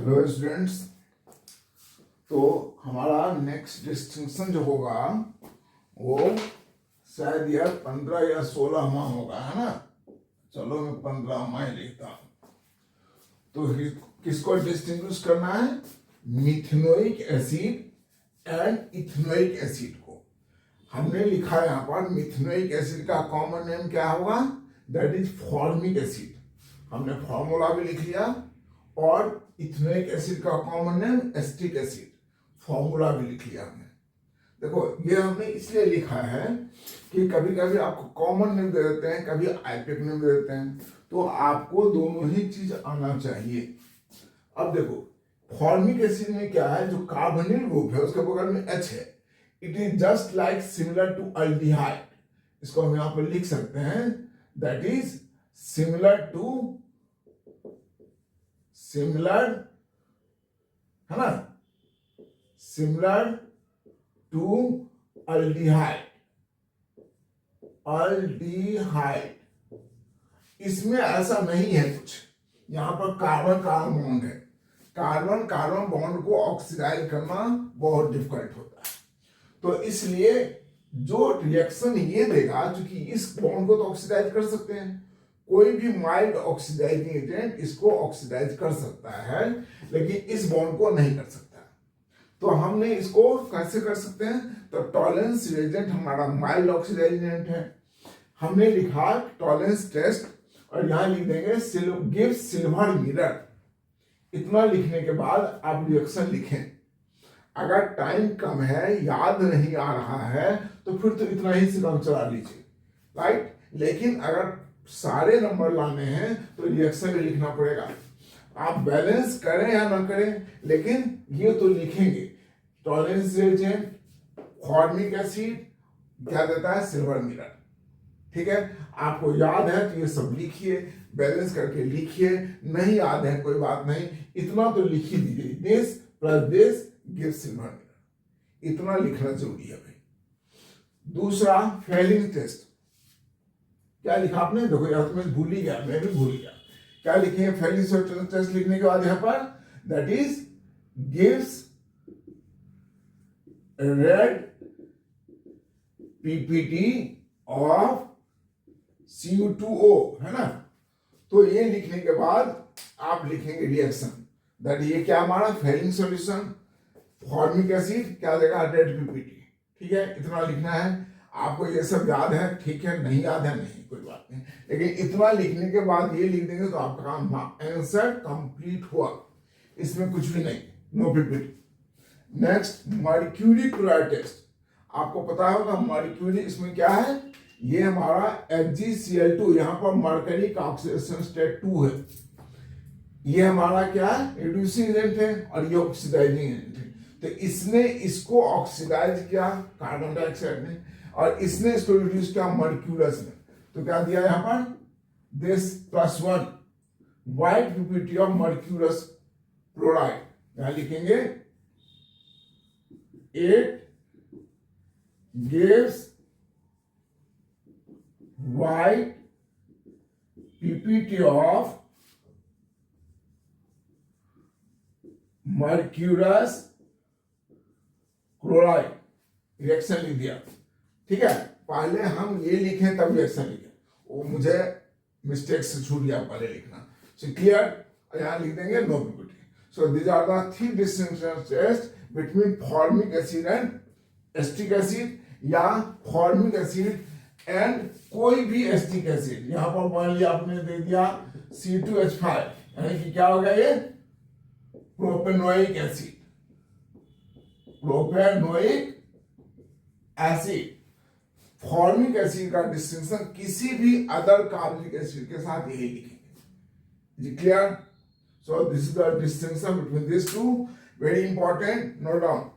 Hello students. तो हमारा next distinction जो होगा वो शायद यह 15 या 16वां होगा, है ना। चलो मैं 15वां ही लिखता हूँ। तो किसको डिस्टिंग्विश करना है? Methanoic acid and ethanoic acid को। हमने लिखा है यहाँ पर मिथेनोइक एसिड का कॉमन नेम क्या होगा? That is formic acid. हमने फॉर्मूला भी लिख लिया। और इथेनोइक एसिड का common name acetic acid, formula भी लिख लिया हमने। देखो ये हमने इसलिए लिखा है कि कभी कभी आपको कॉमन नेम दे देते हैं, कभी आईपीएक नेम दे देते हैं, तो आपको दोनों ही चीज आना चाहिए। अब देखो फॉर्मिक एसिड में क्या है, जो कार्बोनिल ग्रुप है उसके बगल में H है। It is just like similar to aldehyde. इसको हम यहां पर लिख सकते हैं दैट इज सिमिलर है ना, सिमिलर टू अल्डिहाइड। इसमें ऐसा नहीं है कुछ, यहां पर कार्बन कार्बन बॉन्ड है। कार्बन कार्बन बॉन्ड को ऑक्सीडाइज करना बहुत डिफिकल्ट होता है। तो इसलिए जो रिएक्शन ये देगा, क्योंकि इस बॉन्ड को तो ऑक्सीडाइज कर सकते हैं, कोई भी माइल्ड ऑक्सीडाइजिंग एजेंट इसको ऑक्सीडाइज कर सकता है, लेकिन इस बॉन्ड को नहीं कर सकता। तो हमने इसको कैसे कर सकते हैं? तो टॉलरेंस रिएजेंट हमारा माइल्ड ऑक्सीडाइजिंग एजेंट है। हमने लिखा टॉलरेंस टेस्ट, और यहां लिख देंगे गिव सिल्वर मिरर। इतना लिखने के बाद आप रिएक्शन लिखें। अगर टाइम कम है, याद नहीं आ रहा है, तो फिर तो इतना ही से काम चला लीजिए, राइट। लेकिन अगर सारे नंबर लाने हैं तो रिएक्शन भी लिखना पड़ेगा। आप बैलेंस करें या ना करें, लेकिन ये तो लिखेंगे। टॉलरेंस रिएजेंट, फॉर्मिक एसिड क्या देता है? Silver mirror. ठीक है, आपको याद है तो ये सब लिखिए, बैलेंस करके लिखिए। नहीं याद है कोई बात नहीं, इतना तो लिख ही दीजिए। This plus this give silver mirror, इतना लिखना जरूरी है भाई। दूसरा फेलिंग टेस्ट। क्या लिखा आपने? देखो यार मैं भूल ही गया, मैं भी भूल गया। क्या लिखे फेलिंग टेस्ट लिखने के बाद यहां पर that is gives red PPT of Cu2O, है ना। तो ये लिखने के बाद आप लिखेंगे रिएक्शन, दैट ये क्या हमारा फेलिंग सॉल्यूशन। फॉर्मिक एसिड क्या देगा? Red PPT. ठीक है, इतना लिखना है। आपको ये सब याद है? ठीक है, नहीं याद है नहीं कोई बात नहीं, लेकिन इतना लिखने के बाद ये लिख देंगे तो आपका काम आंसर कंप्लीट हुआ। इसमें कुछ भी नहीं, no PPT. Next mercury chloride test. आपको पता होगा मर्क्यूरी इसमें क्या है? ये हमारा FgCl2, यहां पर मरकरी का ऑक्सीडेशन स्टेट 2 है। ये हमारा क्या है? रिड्यूसिंग एजेंट है, और ये ऑक्सीडाइजिंग एजेंट है। तो इसने इसको ऑक्सीडाइज किया कार्बन डाइऑक्साइड ने, और इसने इसको रिड्यूस किया मर्क्यूरस ने। तो क्या दिया यहां पर? This +1 white PPT of mercurous chloride. यहां लिखेंगे it gives white ppt of mercurous chloride। Reaction लिख दिया। ठीक है, पहले हम ये लिखें तब रिएक्शन लिखें, वो मुझे मिस्टेक से छूट गया पहले लिखना। सो क्लियर, यहां लिख देंगे no PPT. So these are the 3 distinction test between formic acid and acetic acid, या फॉर्मिक एसिड एंड कोई भी एस्टिक एसिड। यहां पर मान लिया आपने दे दिया C2H5, यानी कि क्या हो गया? ये propanoic acid, propanoic acid. Formic acid का डिस्टिंक्शन किसी भी अदर कार्बनिक एसिड के साथ यही लिखेंगे। Clear? So this is the distinction between this two, very important, note down.